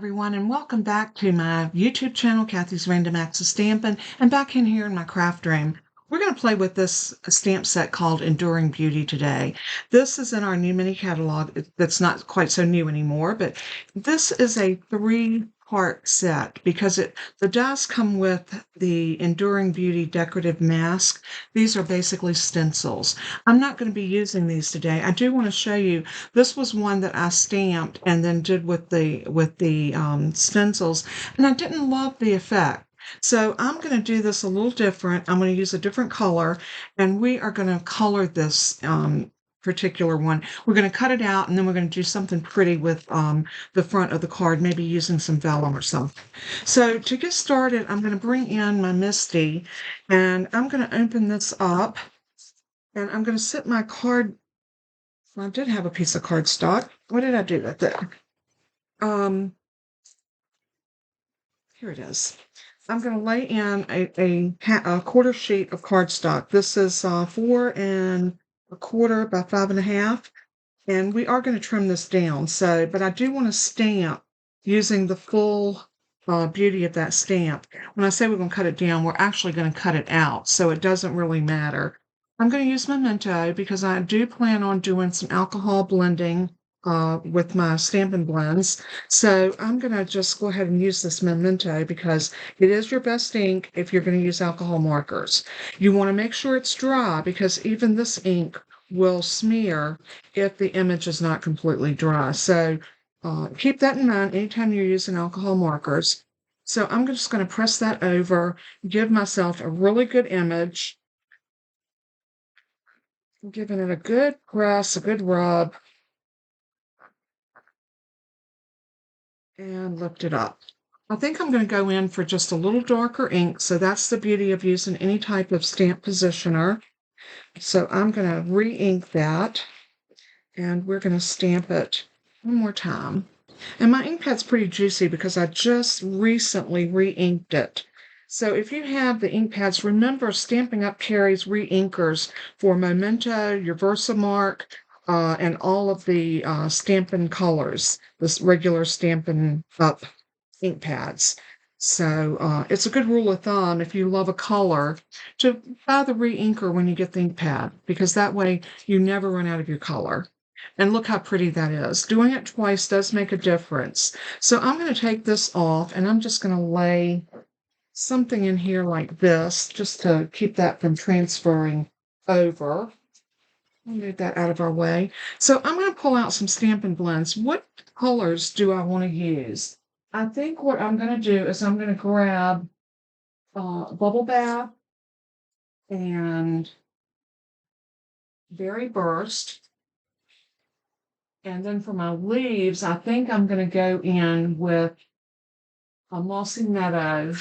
everyone, and welcome back to my YouTube channel, Kathy's Random Acts of Stampin', and back in here in my craft room. We're going to play with this stamp set called Enduring Beauty today. This is in our new mini catalog. That's not quite so new anymore, but this is a three-part set because the dies come with the Enduring Beauty decorative mask. These are basically stencils. I'm not going to be using these today. I do want to show you, this was one that I stamped and then did with the stencils, and I didn't love the effect. So I'm going to do this a little different. I'm going to use a different color, and we are going to color this particular one. We're going to cut it out, and then we're going to do something pretty with the front of the card, maybe using some vellum or something. So to get started, I'm going to bring in my Misty, and I'm going to open this up, and I'm going to set my card. Well, I did have a piece of cardstock. What did I do with it? Here it is. I'm going to lay in a quarter sheet of cardstock. This is 4 1/4 by 5 1/2, and we are going to trim this down. But I do want to stamp using the full beauty of that stamp. When I say we're going to cut it down, we're actually going to cut it out, so it doesn't really matter. I'm going to use Memento because I do plan on doing some alcohol blending with my Stampin' Blends. So I'm going to just go ahead and use this Memento because it is your best ink if you're going to use alcohol markers. You want to make sure it's dry because even this ink will smear if the image is not completely dry. So keep that in mind anytime you're using alcohol markers. So I'm just going to press that over, give myself a really good image. I'm giving it a good press, a good rub, and lift it up. I think I'm going to go in for just a little darker ink, so that's the beauty of using any type of stamp positioner. So I'm going to re-ink that, and we're going to stamp it one more time. And my ink pad's pretty juicy because I just recently re-inked it. So if you have the ink pads, remember Stampin' Up! Carries re-inkers for Memento, your Versamark, and all of the Stampin' colors, this regular Stampin' Up! Ink pads. So it's a good rule of thumb if you love a color to buy the re-inker when you get the ink pad, because that way you never run out of your color. And look how pretty that is. Doing it twice does make a difference. So I'm going to take this off, and I'm just going to lay something in here like this, just to keep that from transferring over. I'll move that out of our way. So I'm going to pull out some Stampin' Blends. What colors do I want to use? I think what I'm going to do is I'm going to grab Bubble Bath and Berry Burst. And then for my leaves, I think I'm going to go in with a Mossy Meadow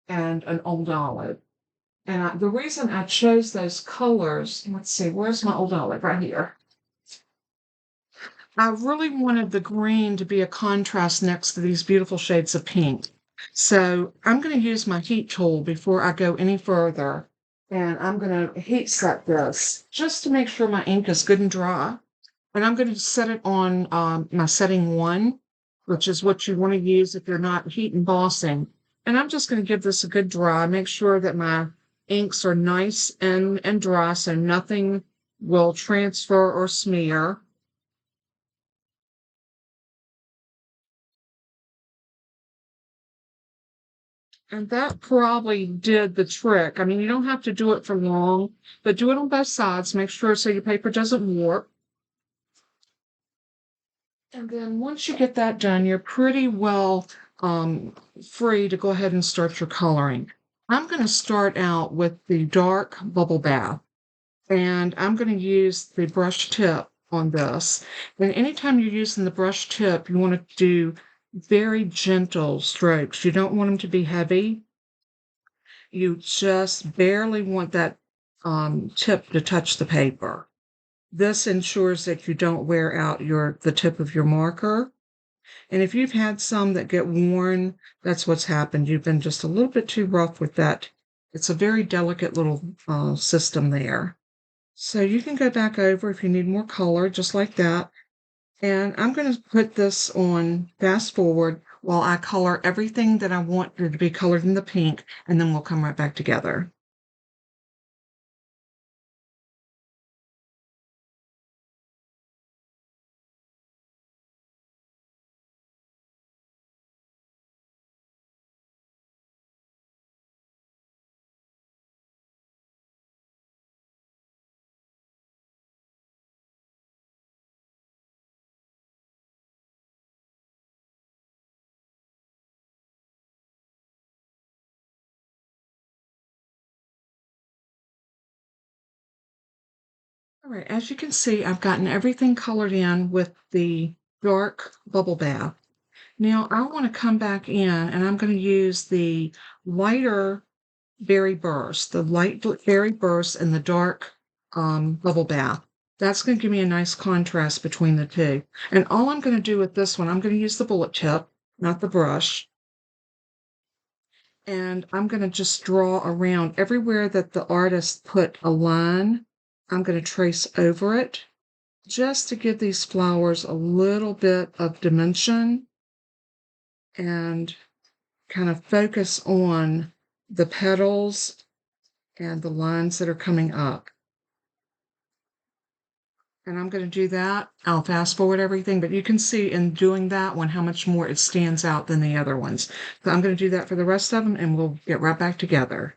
and an Old Olive. And the reason I chose those colors, let's see, where's my Old Olive? Right here. I really wanted the green to be a contrast next to these beautiful shades of pink. So I'm going to use my heat tool before I go any further. And I'm going to heat set this just to make sure my ink is good and dry. And I'm going to set it on my setting 1, which is what you want to use if you're not heat embossing. And I'm just going to give this a good dry, make sure that my inks are nice and dry so nothing will transfer or smear. And that probably did the trick. I mean, you don't have to do it for long, but do it on both sides. Make sure so your paper doesn't warp. And then once you get that done, you're pretty well free to go ahead and start your coloring. I'm going to start out with the dark Bubble Bath, and I'm going to use the brush tip on this. And anytime you're using the brush tip, you want to do very gentle strokes. You don't want them to be heavy. You just barely want that tip to touch the paper. This ensures that you don't wear out the tip of your marker. And if you've had some that get worn, that's what's happened. You've been just a little bit too rough with that. It's a very delicate little system there. So you can go back over if you need more color, just like that. And I'm going to put this on fast forward while I color everything that I want to be colored in the pink, and then we'll come right back together. All right, as you can see, I've gotten everything colored in with the dark bubble bath. Now I want to come back in and I'm going to use the lighter berry burst, the light berry burst and the dark bubble bath. That's going to give me a nice contrast between the two. And all I'm going to do with this one, I'm going to use the bullet tip, not the brush. And I'm going to just draw around everywhere that the artist put a line. I'm going to trace over it just to give these flowers a little bit of dimension and kind of focus on the petals and the lines that are coming up. And I'm going to do that. I'll fast forward everything, but you can see in doing that one how much more it stands out than the other ones. So I'm going to do that for the rest of them and we'll get right back together.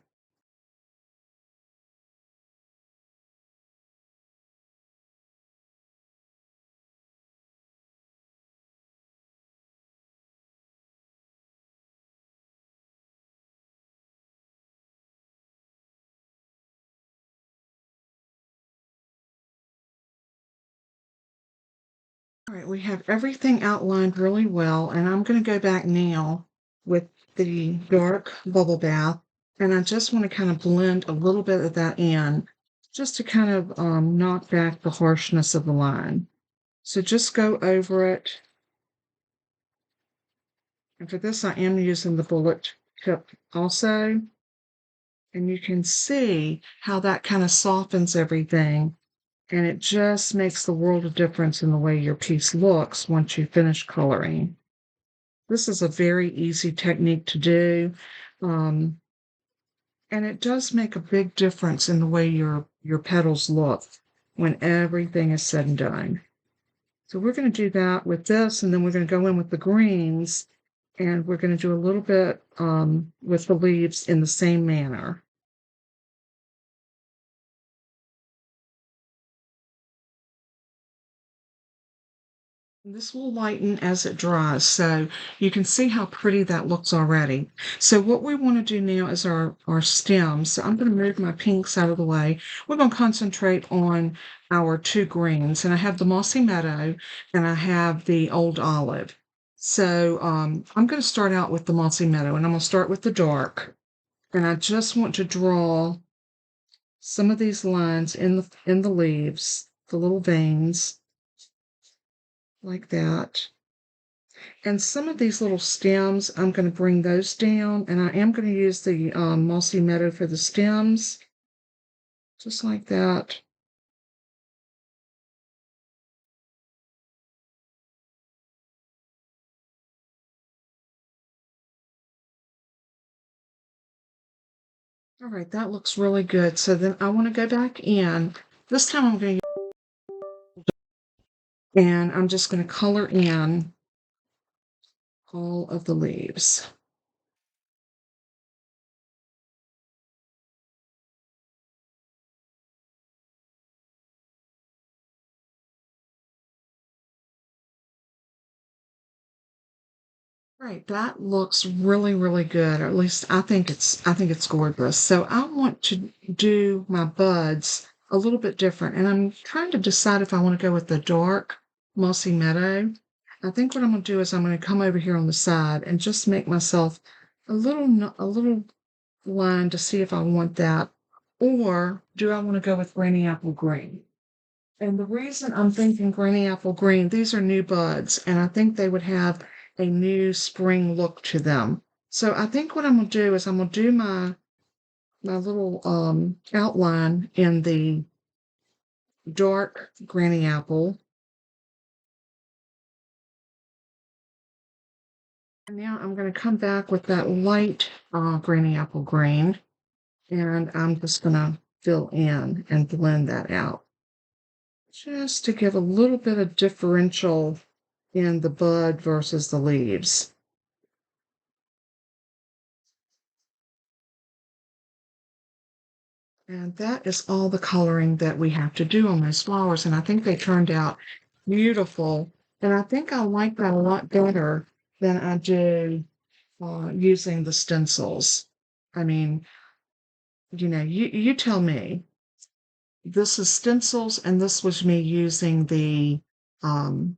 All right, we have everything outlined really well, and I'm going to go back now with the dark bubble bath, and I just want to kind of blend a little bit of that in, just to kind of knock back the harshness of the line. So just go over it. And for this, I am using the bullet tip also. And you can see how that kind of softens everything. And it just makes the world of difference in the way your piece looks once you finish coloring. This is a very easy technique to do. And it does make a big difference in the way your petals look when everything is said and done. So we're going to do that with this, and then we're going to go in with the greens, and we're going to do a little bit with the leaves in the same manner. This will lighten as it dries, so you can see how pretty that looks already. So what we want to do now is our stems. So I'm going to move my pinks out of the way. We're going to concentrate on our two greens, and I have the mossy meadow and I have the old olive. So I'm going to start out with the mossy meadow, and I'm going to start with the dark. And I just want to draw some of these lines in the leaves, the little veins, like that. And some of these little stems, I'm going to bring those down, and I am going to use the mossy meadow for the stems, just like that. All right, that looks really good. So then I want to go back in. This time I'm going to, and I'm just going to color in all of the leaves. Right, that looks really, really good. Or at least I think it's gorgeous. So I want to do my buds a little bit different. And I'm trying to decide if I want to go with the dark mossy meadow. I think what I'm going to do is I'm going to come over here on the side and just make myself a little line to see if I want that. Or do I want to go with granny apple green? And the reason I'm thinking granny apple green, these are new buds, and I think they would have a new spring look to them. So I think what I'm gonna do is I'm gonna do my little outline in the dark granny apple. And now I'm going to come back with that light granny apple green, and I'm just going to fill in and blend that out. Just to give a little bit of differential in the bud versus the leaves. And that is all the coloring that we have to do on those flowers. And I think they turned out beautiful. And I think I like that a lot better than I do using the stencils. I mean, you tell me. This is stencils, and this was me using the um,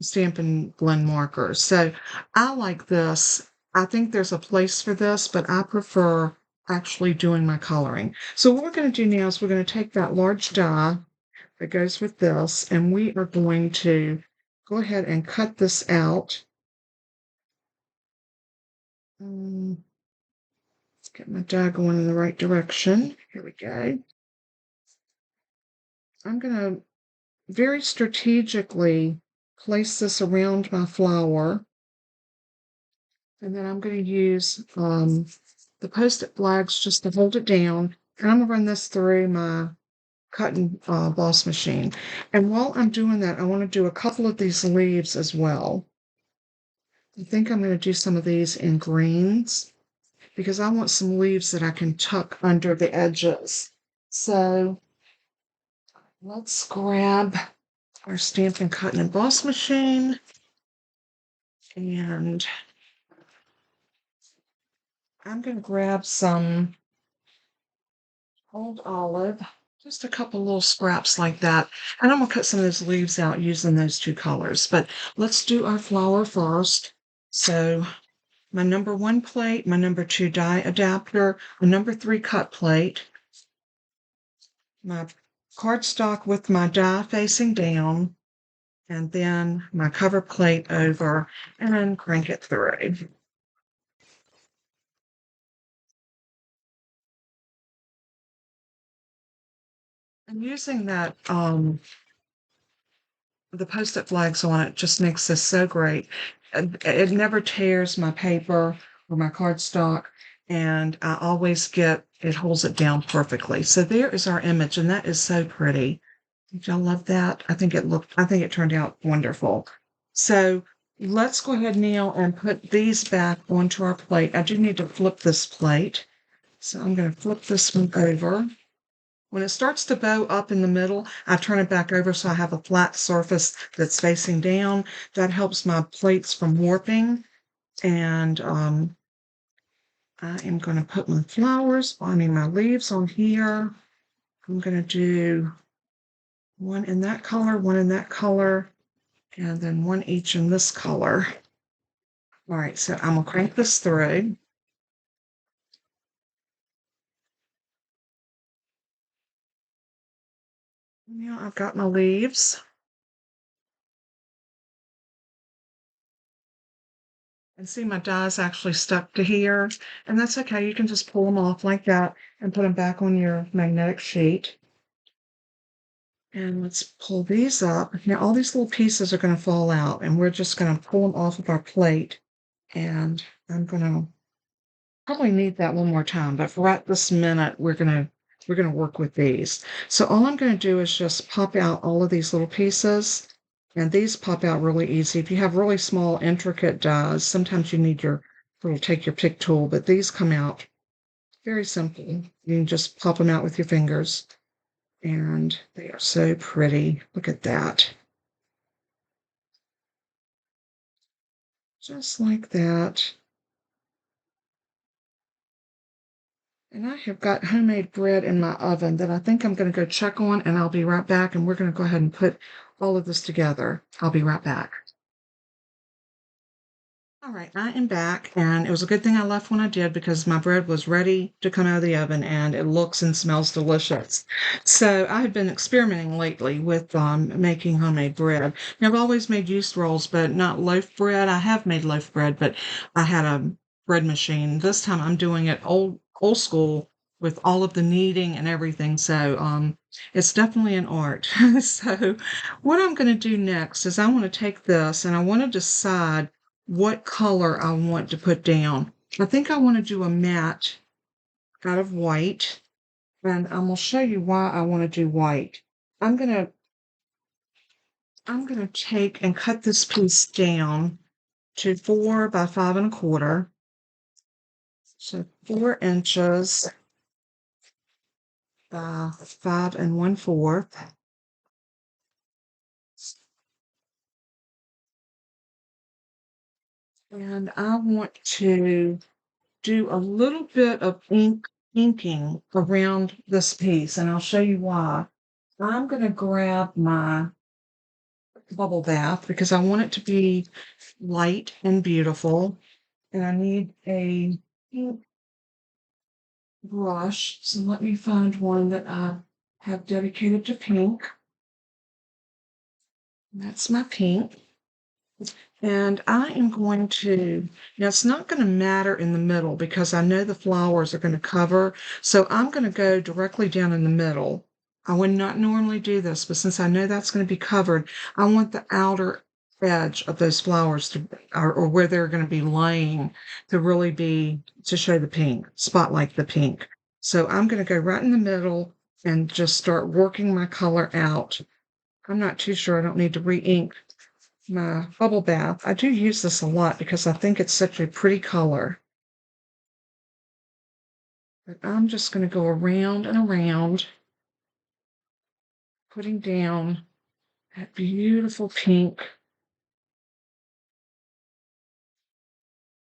Stampin' Blend markers. So I like this. I think there's a place for this, but I prefer actually doing my coloring. So what we're going to do now is we're going to take that large die that goes with this, and we are going to go ahead and cut this out. Let's get my die going in the right direction. Here we go. I'm going to very strategically place this around my flower. And then I'm going to use the Post-it flags just to hold it down. And I'm going to run this through my cut and emboss machine. And while I'm doing that, I want to do a couple of these leaves as well. I think I'm going to do some of these in greens because I want some leaves that I can tuck under the edges. So let's grab our Stampin' Cut and Emboss machine, and I'm going to grab some old olive, just a couple little scraps like that. And I'm going to cut some of those leaves out using those two colors. But let's do our flower first. So my number 1 plate, my number 2 die adapter, a number 3 cut plate, my cardstock with my die facing down, and then my cover plate over, and then crank it through. And using that the Post-it flags on it just makes this so great. It never tears my paper or my cardstock, and I always it holds it down perfectly. So there is our image, and that is so pretty. Did y'all love that? I think it turned out wonderful. So let's go ahead now and put these back onto our plate. I do need to flip this plate. So I'm going to flip this one over. When it starts to bow up in the middle, I turn it back over so I have a flat surface that's facing down. That helps my plates from warping. And I am going to put my my leaves on here. I'm going to do one in that color, one in that color, and then one each in this color. All right, so I'm going to crank this through. Now I've got my leaves. And see, my die's actually stuck to here, and that's okay. You can just pull them off like that and put them back on your magnetic sheet. And let's pull these up. Now, all these little pieces are going to fall out, and we're just going to pull them off of our plate. And I'm going to probably need that one more time, but for right this minute, we're going to work with these. So all I'm going to do is just pop out all of these little pieces. And these pop out really easy. If you have really small, intricate dies, sometimes you need take your pick tool, but these come out very simple. You can just pop them out with your fingers, and they are so pretty. Look at that. Just like that. And I have got homemade bread in my oven that I think I'm going to go check on, and I'll be right back, and we're going to go ahead and put all of this together. I'll be right back. All right, I am back, and it was a good thing I left when I did because my bread was ready to come out of the oven, and it looks and smells delicious. So I had been experimenting lately with making homemade bread. Now, I've always made yeast rolls, but not loaf bread. I have made loaf bread, but I had a bread machine. This time I'm doing it old school with all of the kneading and everything. So it's definitely an art. So what I'm going to do next is I want to take this and I want to decide what color I want to put down. I think I want to do a matte out of white, and I'm going to show you why I want to do white. I'm going to take and cut this piece down to 4 by 5 1/4. So 4 inches by 5 1/4. And I want to do a little bit of inking around this piece, and I'll show you why. I'm going to grab my bubble bath because I want it to be light and beautiful, and I need a pink brush. So let me find one that I have dedicated to pink. That's my pink. And I am going to, now it's not going to matter in the middle because I know the flowers are going to cover. So I'm going to go directly down in the middle. I would not normally do this, but since I know that's going to be covered, I want the outer edge of those flowers to, or where they're going to be laying to really be, to show the pink, spotlight the pink. So I'm going to go right in the middle and just start working my color out. I'm not too sure. I don't need to re-ink my bubble bath. I do use this a lot because I think it's such a pretty color. But I'm just going to go around and around, putting down that beautiful pink,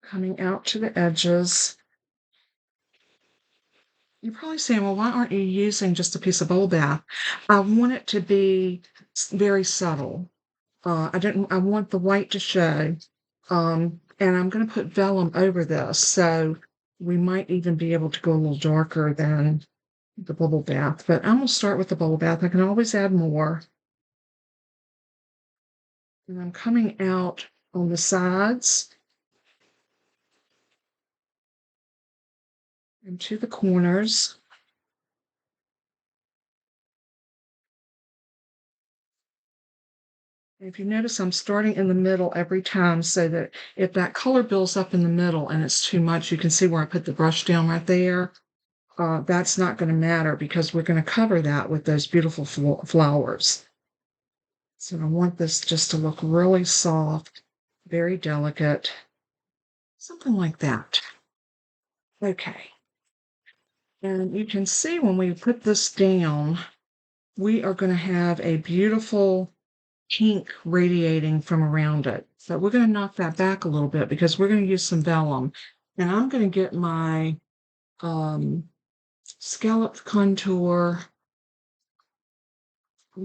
coming out to the edges. You're probably saying, well, why aren't you using just a piece of bubble bath? I want it to be very subtle. I want the white to show. And I'm going to put vellum over this. So we might even be able to go a little darker than the bubble bath, but I'm going to start with the bubble bath. I can always add more. And I'm coming out on the sides and to the corners. If you notice, I'm starting in the middle every time so that if that color builds up in the middle and it's too much, you can see where I put the brush down right there. That's not going to matter because we're going to cover that with those beautiful flowers. So I want this just to look really soft, very delicate, something like that. Okay. And you can see when we put this down, we are going to have a beautiful pink radiating from around it. But we're going to knock that back a little bit because we're going to use some vellum. And I'm going to get my scallop contour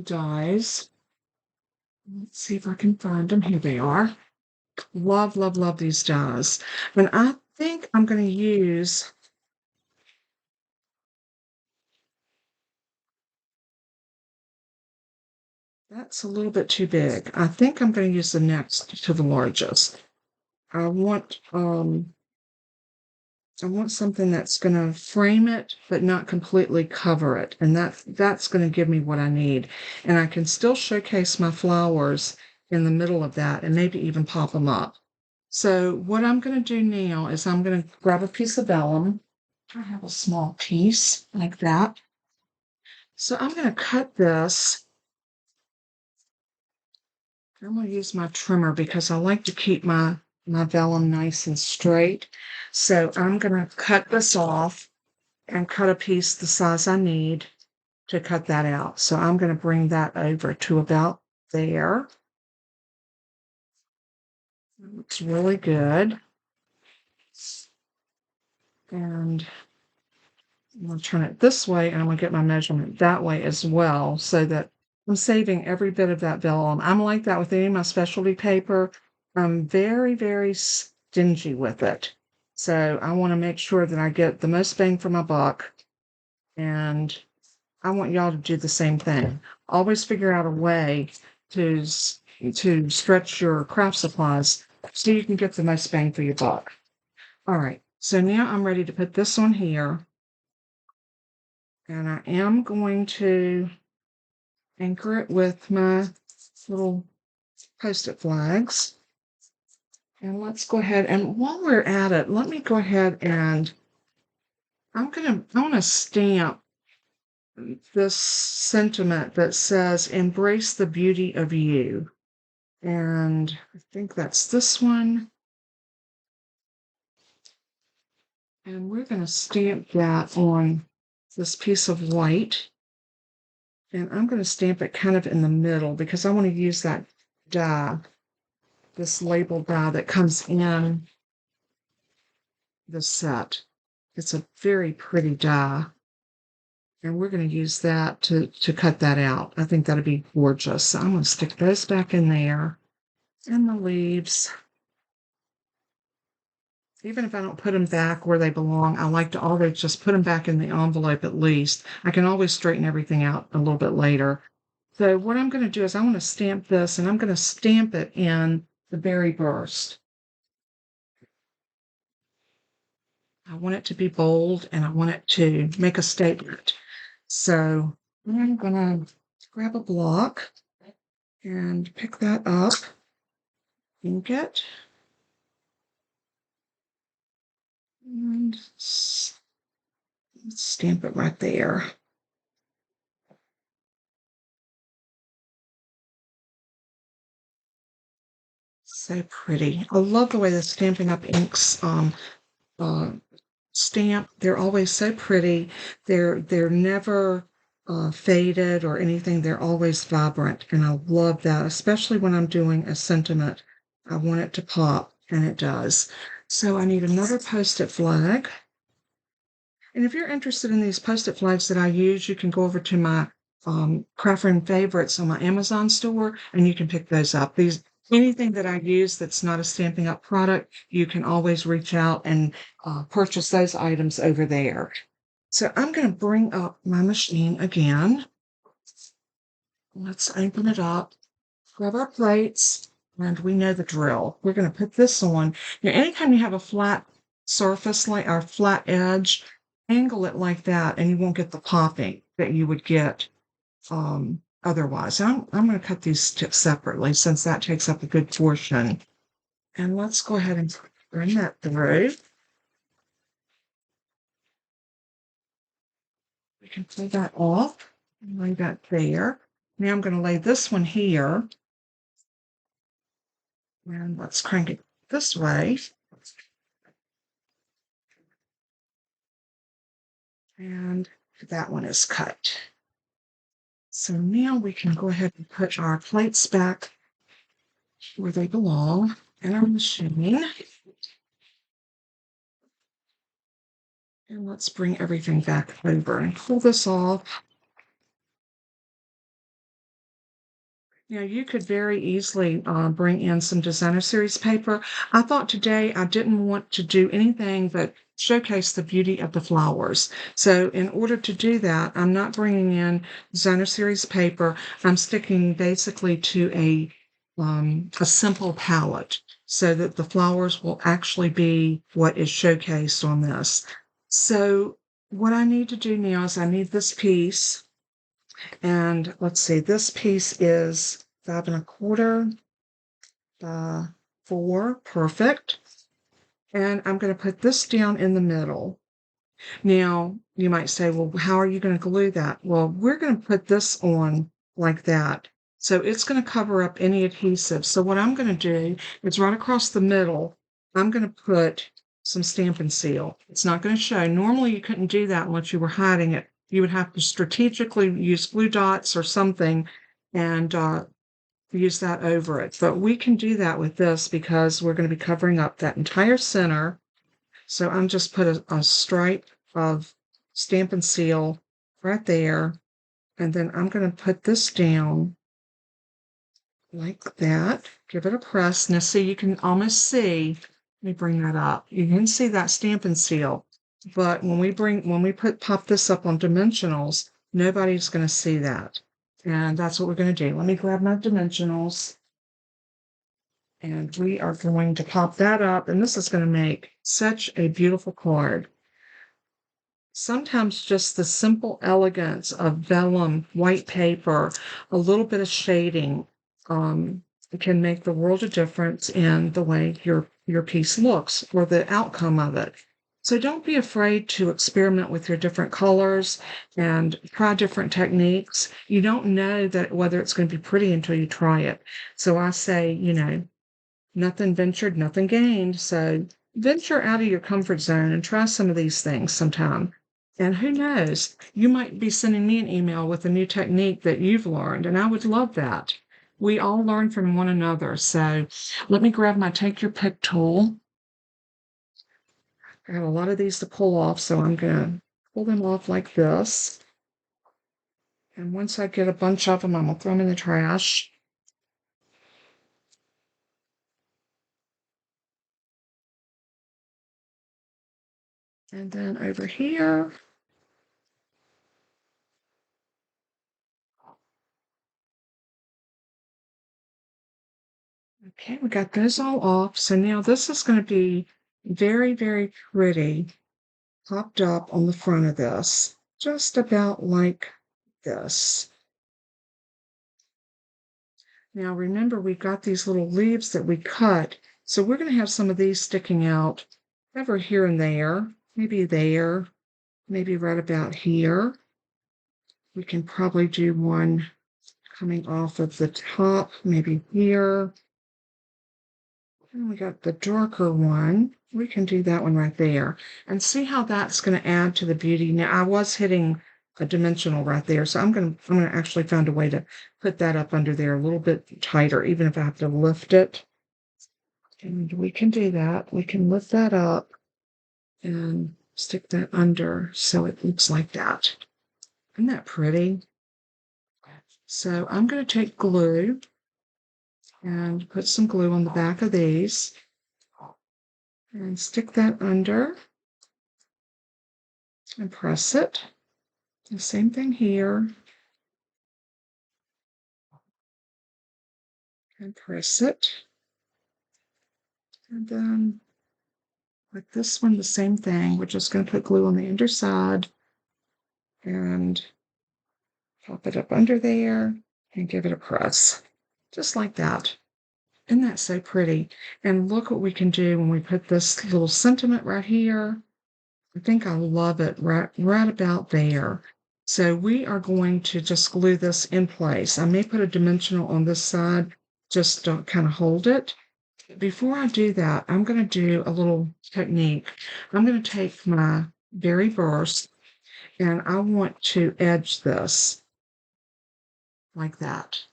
dies. Let's see if I can find them. Here they are. Love, love, love these dies. And I think I'm going to use, that's a little bit too big. I think I'm going to use the next to the largest. I want something that's going to frame it, but not completely cover it. And that's going to give me what I need. And I can still showcase my flowers in the middle of that and maybe even pop them up. So what I'm going to do now is I'm going to grab a piece of vellum. I have a small piece like that. So I'm going to cut this. I'm going to use my trimmer because I like to keep my vellum nice and straight. So I'm going to cut this off and cut a piece the size I need to cut that out. So I'm going to bring that over to about there. It looks really good. And I'm going to turn it this way and I'm going to get my measurement that way as well so that I'm saving every bit of that vellum. I'm like that with any of my specialty paper. I'm very, very stingy with it. So I want to make sure that I get the most bang for my buck. And I want y'all to do the same thing. Always figure out a way to stretch your craft supplies so you can get the most bang for your buck. All right, so now I'm ready to put this on here. And I am going to anchor it with my little Post-it flags. And let's go ahead, and while we're at it, let me go ahead and I want to stamp this sentiment that says, embrace the beauty of you. And I think that's this one. And we're going to stamp that on this piece of white. And I'm going to stamp it kind of in the middle because I want to use that die, this label die that comes in the set. It's a very pretty die. And we're going to use that to cut that out. I think that'll be gorgeous. So I'm going to stick those back in there. And the leaves. Even if I don't put them back where they belong, I like to always just put them back in the envelope at least. I can always straighten everything out a little bit later. So what I'm going to do is I want to stamp this, and I'm going to stamp it in the berry burst. I want it to be bold, and I want it to make a statement. So I'm going to grab a block and pick that up, ink it, and let's stamp it right there. So pretty. I love the way the Stampin' Up! Inks stamp. They're always so pretty. They're never faded or anything. They're always vibrant, and I love that, especially when I'm doing a sentiment. I want it to pop, and it does. So I need another Post-it flag. And if you're interested in these Post-it flags that I use, you can go over to my Craft Room Favorites on my Amazon store, and you can pick those up. Anything that I use that's not a Stampin' Up! Product, you can always reach out and purchase those items over there. So I'm going to bring up my machine again. Let's open it up, grab our plates, and we know the drill. We're going to put this on. Now, anytime you have a flat surface like our flat edge, angle it like that, and you won't get the popping that you would get otherwise. I'm going to cut these tips separately since that takes up a good portion. And let's go ahead and bring that through. We can pull that off and lay that there. Now I'm going to lay this one here. And let's crank it this way. And that one is cut. So now we can go ahead and put our plates back where they belong in our machine. And let's bring everything back over and pull this off. Now, you could very easily bring in some designer series paper. I thought today I didn't want to do anything but showcase the beauty of the flowers. So in order to do that, I'm not bringing in designer series paper. I'm sticking basically to a simple palette so that the flowers will actually be what is showcased on this. So what I need to do now is I need this piece. And let's see, this piece is 5 1/4 by 4, perfect. And I'm going to put this down in the middle. Now, you might say, well, how are you going to glue that? Well, we're going to put this on like that. So it's going to cover up any adhesive. So what I'm going to do is right across the middle, I'm going to put some Stampin' Seal. It's not going to show. Normally, you couldn't do that unless you were hiding it. You would have to strategically use glue dots or something and use that over it. But we can do that with this because we're going to be covering up that entire center. So I'm just put a stripe of Stampin' Seal right there. And then I'm going to put this down like that. Give it a press. Now see, you can almost see, let me bring that up. You can see that Stampin' Seal. But when we pop this up on dimensionals, nobody's going to see that. And that's what we're going to do. Let me grab my dimensionals. And we are going to pop that up. And this is going to make such a beautiful card. Sometimes just the simple elegance of vellum, white paper, a little bit of shading can make the world of difference in the way your piece looks or the outcome of it. So don't be afraid to experiment with your different colors and try different techniques. You don't know that whether it's going to be pretty until you try it. So I say, nothing ventured, nothing gained. So venture out of your comfort zone and try some of these things sometime. And who knows, you might be sending me an email with a new technique that you've learned, and I would love that. We all learn from one another. So let me grab my Take Your Pick tool. I have a lot of these to pull off, so I'm going to pull them off like this. And once I get a bunch of them, I'm going to throw them in the trash. And then over here, okay, we got those all off. So now this is going to be very, very pretty popped up on the front of this, just about like this. Now remember, we've got these little leaves that we cut, so we're going to have some of these sticking out over here and there, maybe right about here. We can probably do one coming off of the top, maybe here. And we got the darker one. We can do that one right there and see how that's going to add to the beauty. Now I was hitting a dimensional right there, so I'm going to actually find a way to put that up under there a little bit tighter, even if I have to lift it. And we can do that. We can lift that up and stick that under so it looks like that. Isn't that pretty? So I'm going to take glue and put some glue on the back of these and stick that under and press it. The same thing here. And press it. And then with this one, the same thing. We're just going to put glue on the underside and pop it up under there and give it a press. Just like that. Isn't that so pretty? And look what we can do when we put this little sentiment right here. I think I love it right about there. So we are going to just glue this in place. I may put a dimensional on this side just to kind of hold it. Before I do that, I'm going to do a little technique. I'm going to take my berry burst and I want to edge this like that.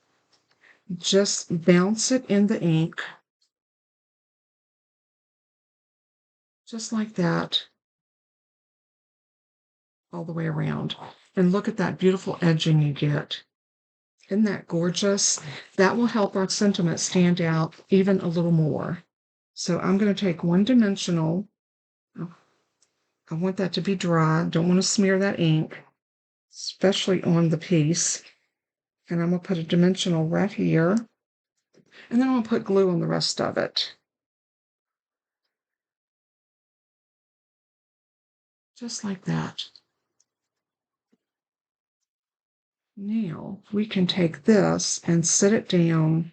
Just bounce it in the ink, just like that, all the way around. And look at that beautiful edging you get. Isn't that gorgeous? That will help our sentiment stand out even a little more. So I'm going to take one dimensional. I want that to be dry. Don't want to smear that ink, especially on the piece. And I'm going to put a dimensional right here. And then I'm going to put glue on the rest of it. Just like that. Now we can take this and set it down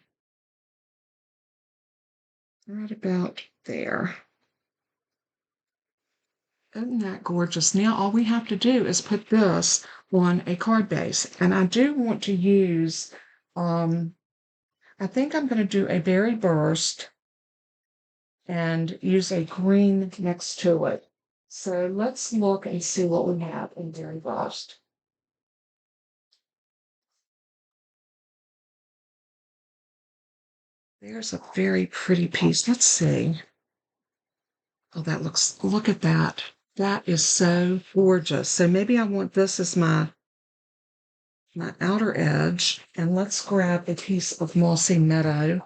right about there. Isn't that gorgeous? Now all we have to do is put this on a card base. And I do want to use, I think I'm going to do a berry burst and use a green next to it. So let's look and see what we have in berry burst. There's a very pretty piece. Let's see. Oh, look at that. That is so gorgeous. So maybe I want this as my outer edge. And let's grab a piece of mossy meadow.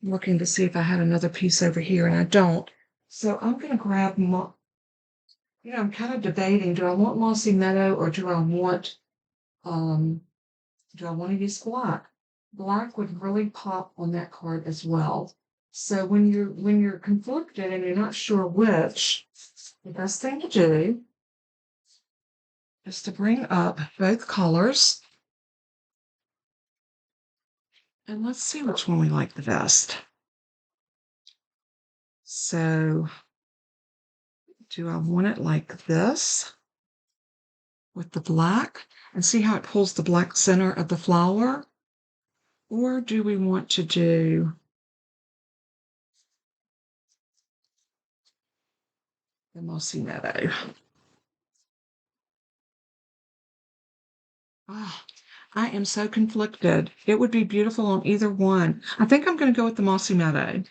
I'm looking to see if I had another piece over here, and I don't. So I'm going to grab, I'm kind of debating, do I want mossy meadow or do I want to use black? Black would really pop on that card as well. So when you're conflicted and you're not sure which, the best thing to do is to bring up both colors And let's see which one we like the best. So, do I want it like this with the black? And see how it pulls the black center of the flower? Or do we want to do the mossy meadow? Ah, I am so conflicted. It would be beautiful on either one. I think I'm going to go with the mossy meadow.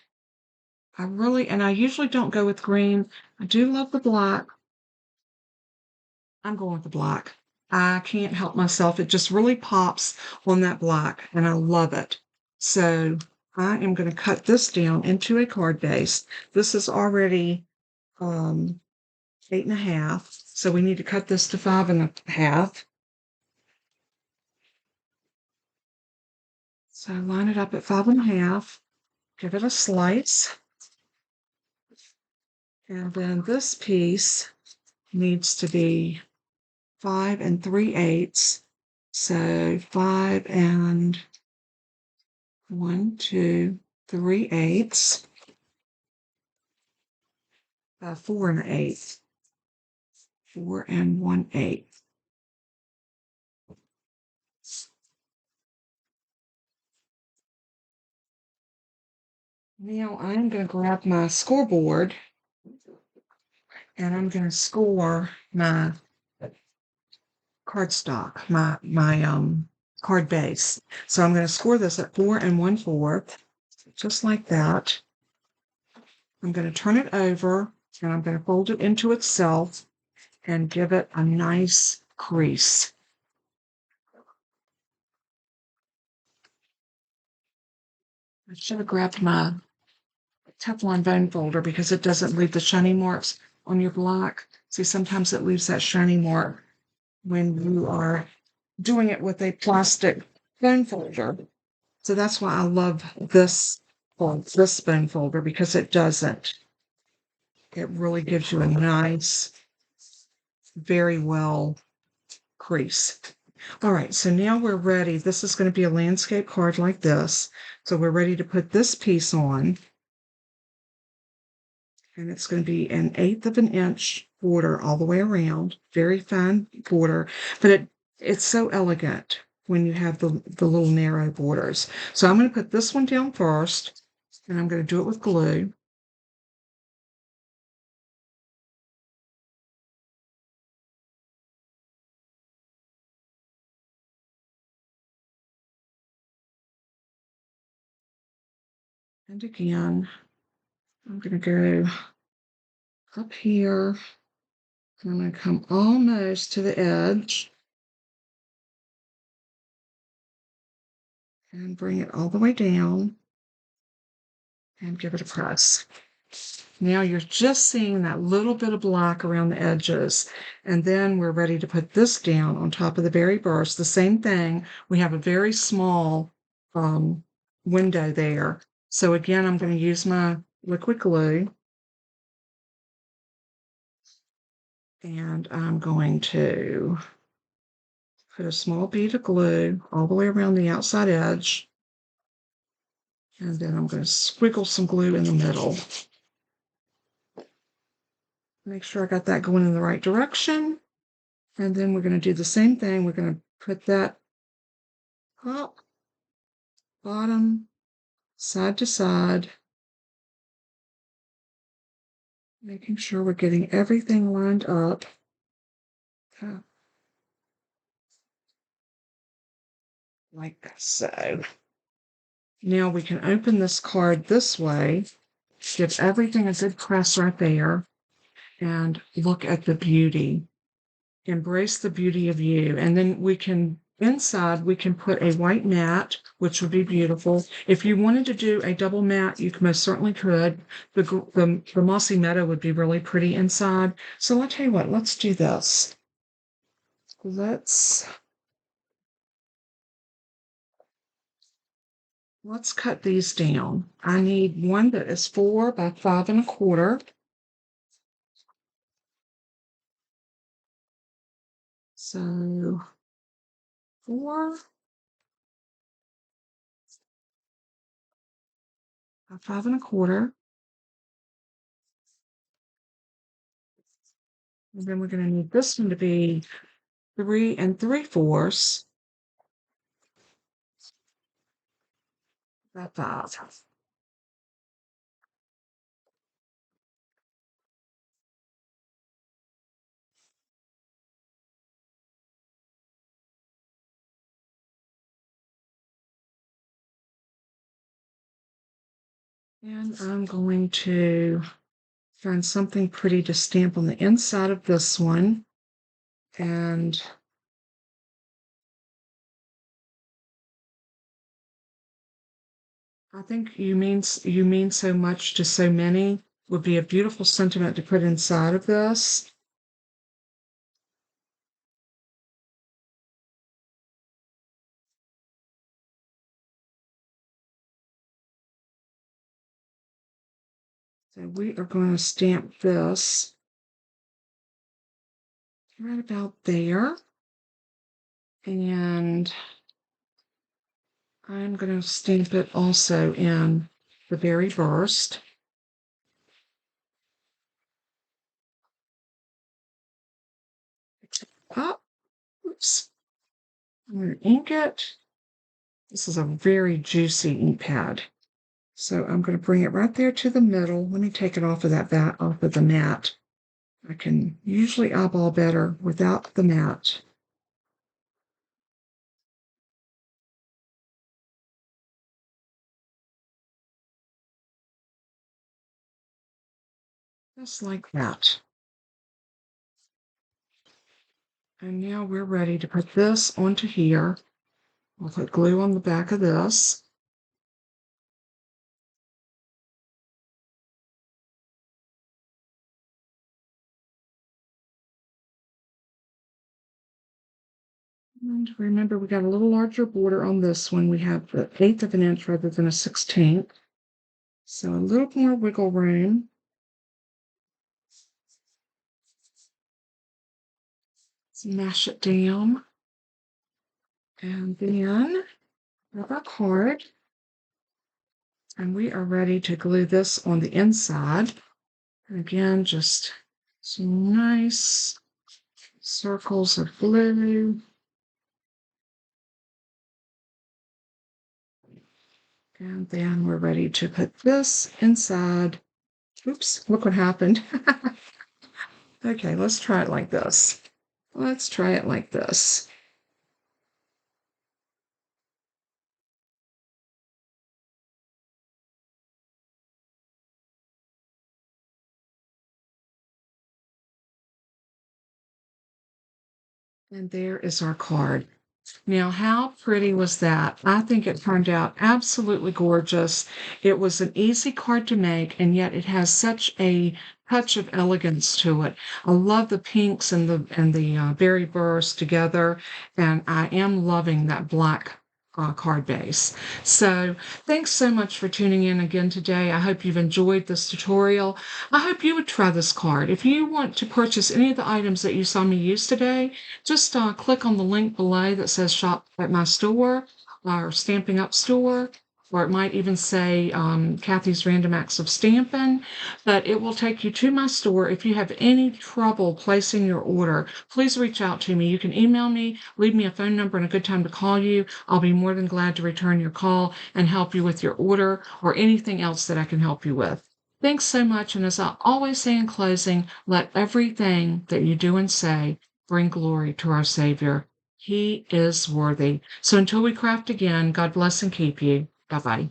And I usually don't go with green. I do love the black. I'm going with the black. I can't help myself. It just really pops on that black, and I love it. So I am going to cut this down into a card base. This is already 8.5, so we need to cut this to 5.5. So line it up at 5.5, give it a slice, and then this piece needs to be 5 3/8. So 5 and 1, 2, 3/8, 4 1/8, 4 and 1/8. Now I'm going to grab my scoreboard and I'm going to score my cardstock, my card base. So I'm going to score this at 4 1/4, just like that. I'm going to turn it over and I'm going to fold it into itself and give it a nice crease. I should have grabbed my Teflon bone folder because it doesn't leave the shiny marks on your block. See, sometimes it leaves that shiny mark when you are doing it with a plastic bone folder. So that's why I love this bone folder, because it doesn't. It really gives you a nice, very well crease. All right, so now we're ready. This is going to be a landscape card like this. So we're ready to put this piece on. And it's going to be 1/8 of an inch border all the way around. Very fine border, but it's so elegant when you have the little narrow borders. So I'm going to put this one down first, and I'm going to do it with glue. And again, I'm going to go up here. And I'm going to come almost to the edge and bring it all the way down and give it a press. Now you're just seeing that little bit of black around the edges. And then we're ready to put this down on top of the berry burst. The same thing. We have a very small window there. So again, I'm going to use my liquid glue. And I'm going to put a small bead of glue all the way around the outside edge. And then I'm going to sprinkle some glue in the middle. Make sure I got that going in the right direction. And then we're going to do the same thing. We're going to put that top, bottom, side to side, making sure we're getting everything lined up. Like so. Now we can open this card this way, give everything a good press right there, and look at the beauty. Embrace the beauty of you. And then inside, we can put a white mat, which would be beautiful. If you wanted to do a double mat, you most certainly could. The mossy meadow would be really pretty inside. So I'll tell you what, let's do this. Let's cut these down. I need one that is 4 by 5 1/4. So 4 about 5 1/4. And then we're going to need this one to be 3 3/4. About 5. And I'm going to find something pretty to stamp on the inside of this one. And I think you mean so much to so many would be a beautiful sentiment to put inside of this. So we are going to stamp this right about there. And I'm going to stamp it also in the berry burst. Oh, oops. I'm going to ink it. This is a very juicy ink pad. So I'm going to bring it right there to the middle. Let me take it off of off of the mat. I can usually eyeball better without the mat. Just like that. And now we're ready to put this onto here. We'll put glue on the back of this. And remember, we got a little larger border on this one. We have the 1/8 of an inch rather than a 1/16. So a little more wiggle room. Let's mash it down. And then grab our card. And we are ready to glue this on the inside. And again, just some nice circles of glue. And then we're ready to put this inside. Oops, look what happened. Okay, let's try it like this. Let's try it like this. And there is our card. Now, how pretty was that? I think it turned out absolutely gorgeous. It was an easy card to make, and yet it has such a touch of elegance to it. I love the pinks and the berry burst together, and I am loving that black card base. So thanks so much for tuning in again today. I hope you've enjoyed this tutorial. I hope you would try this card. If you want to purchase any of the items that you saw me use today, just click on the link below that says shop at my store or Stamping Up store, or it might even say Kathy's Random Acts of Stampin', but it will take you to my store. If you have any trouble placing your order, please reach out to me. You can email me, leave me a phone number and a good time to call you. I'll be more than glad to return your call and help you with your order or anything else that I can help you with. Thanks so much, and as I always say in closing, let everything that you do and say bring glory to our Savior. He is worthy. So until we craft again, God bless and keep you. Bye-bye.